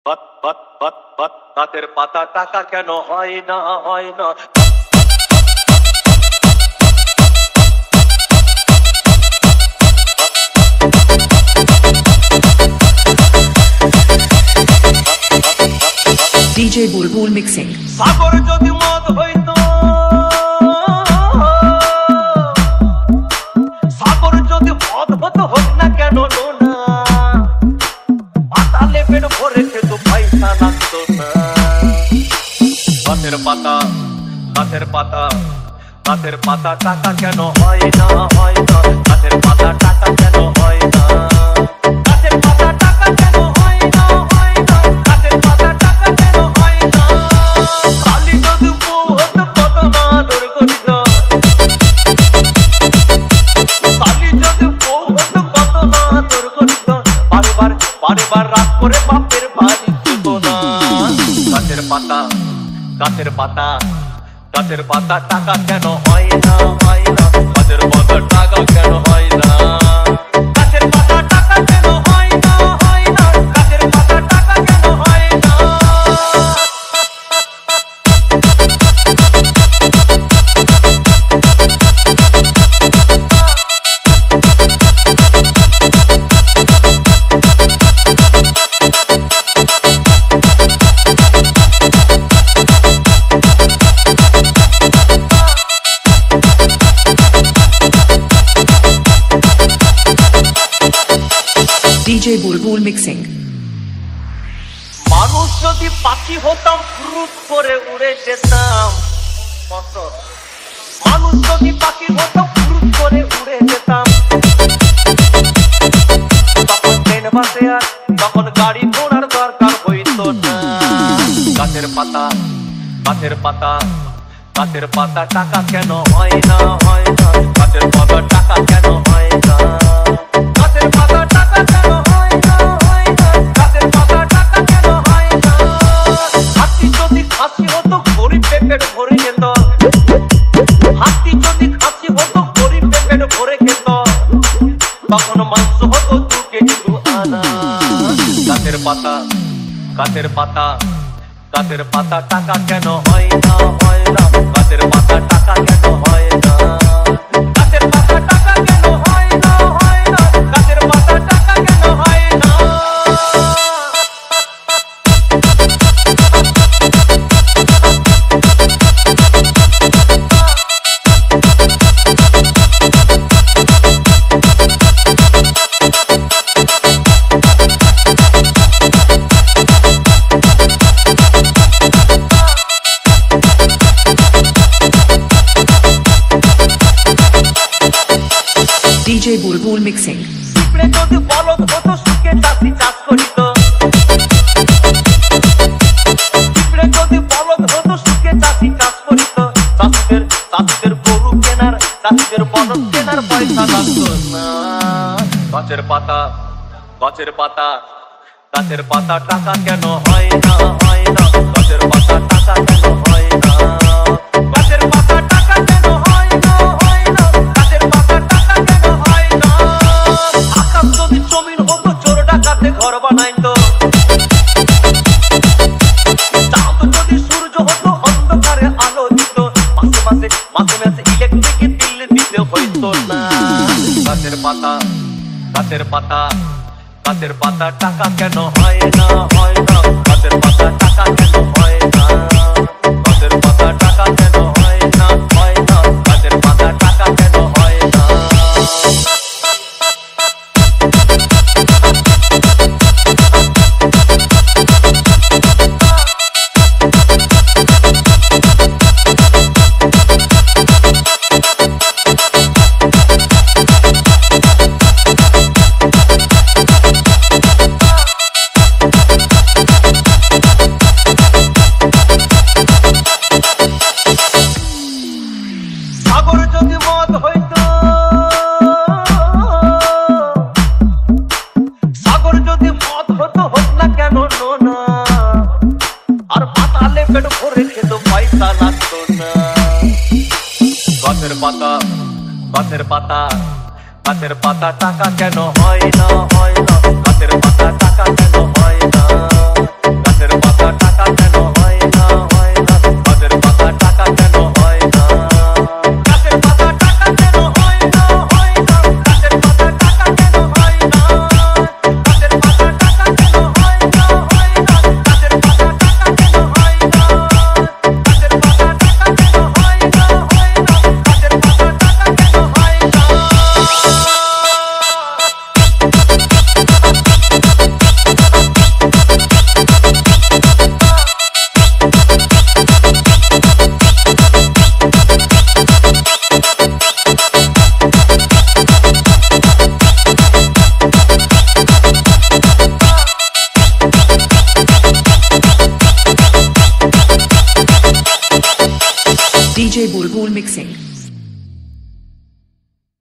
গাছের পাতা টাকা কেন হয় না হয় না। DJ Bulbul Mixing. সাগর যদি মদ হইতো, সাগর যদি মদ হতো হোক না কেন না, পাতালে পেট ভরে খেত পয়সা লাগতো না। গাছের পাতা গাছের পাতা গাছের পাতা টাকা কেন হয় না হয় না। গাছের পাতা টাকা কেন হয় না। গাছের পাতা টাকা কেন হয় না হয় না। গাছের পাতা টাকা কেন হয় না। কালি যদি বউ হতো কত না আদর করিত। কালি যদি বউ হতো কত না আদর করিত। বারবার রাগ করে বাপের বাড়ি যেত না। গাছের পাতা গাছের পাতা গাছের পাতা টাকা কেন হয় না হয় না। গাছের পাতা টাকা কেন হয় না। গাছের পাতা টাকা কেন হয় না হয় না। গাছের পাতা টাকা কেন হয় না। DJ Bulbul Mixing. মানুষ যদি পাখি হতাম ফুরুত করে উড়ে যেতাম। মানুষ যদি পাখি হতাম ফুরুত করে উড়ে যেতাম। তখন ট্রেন বাসে আর তখন গাড়ি ঘোড়ার দরকার হইতো না। গাছের পাতা গাছের পাতা গাছের পাতা টাকা কেন হয় না হয় না। গাছের পাতা টাকা কেন হয় না। গাছের পাতা টাকা কেন হয় না হয় না। গাছের পাতা টাকা কেন হয় না। হাতি যদি খাসি হতো গরিব পেট ভরে যেত। হাতি যদি খাসি হতো গরিব পেট ভরে খেত। তখন মাংস হতো 2 কেজি 2 আনা। গাছের পাতা গাছের পাতা গাছের পাতা টাকা কেন হয় না হয় না। গাছের পাতা টাকা কেন হয় না। গাছের পাতা টাকা কেন হয় না হয় না। গাছের পাতা টাকা কেন হয় না। DJ Bulbul Mixing. পিঁপড়ে যদি বলদ হতো সুখে চাষি চাষ করিত। পিঁপড়ে যদি বলদ হতো সুখে চাষি চাষ করিত। চাষিদের গরু কেনার চাষিদের বলদ কেনার পয়সা লাগতো না। গাছের পাতা গাছের পাতা গাছের পাতা টাকা কেন হয় না হয় না। গাছের পাতা টাকা কেন হয় না। গাছের পাতা টাকা কেন হয় না হয় না। গাছের পাতা টাকা কেন হয় না। আকাশ যদি জমিন হতো চোর ডাকাতে ঘর বানাইতো। চাঁদ যদি সূর্য হতো অন্ধকারে আলো দিত। মাসে মাসে ইলেকট্রিক বিল দিতে হইতো না। গাছের পাতা গাছের পাতা গাছের পাতা টাকা কেন হয় না হয় না। গাছের পাতা টাকা কেন হয় না। গাছের পাতা টাকা কেন হয় না হয় না। গাছের পাতা টাকা কেন হয় না। সাগর যদি মদ হইতো, সাগর যদি মদ হতো হোক না কেন না। আর পাতালে পেট ভরে খেত পয়সা লাগতো না। গাছের পাতা গাছের পাতা গাছের পাতা টাকা কেন হয় না হয় না। গাছের পাতা টাকা কেন হয় না। mixing.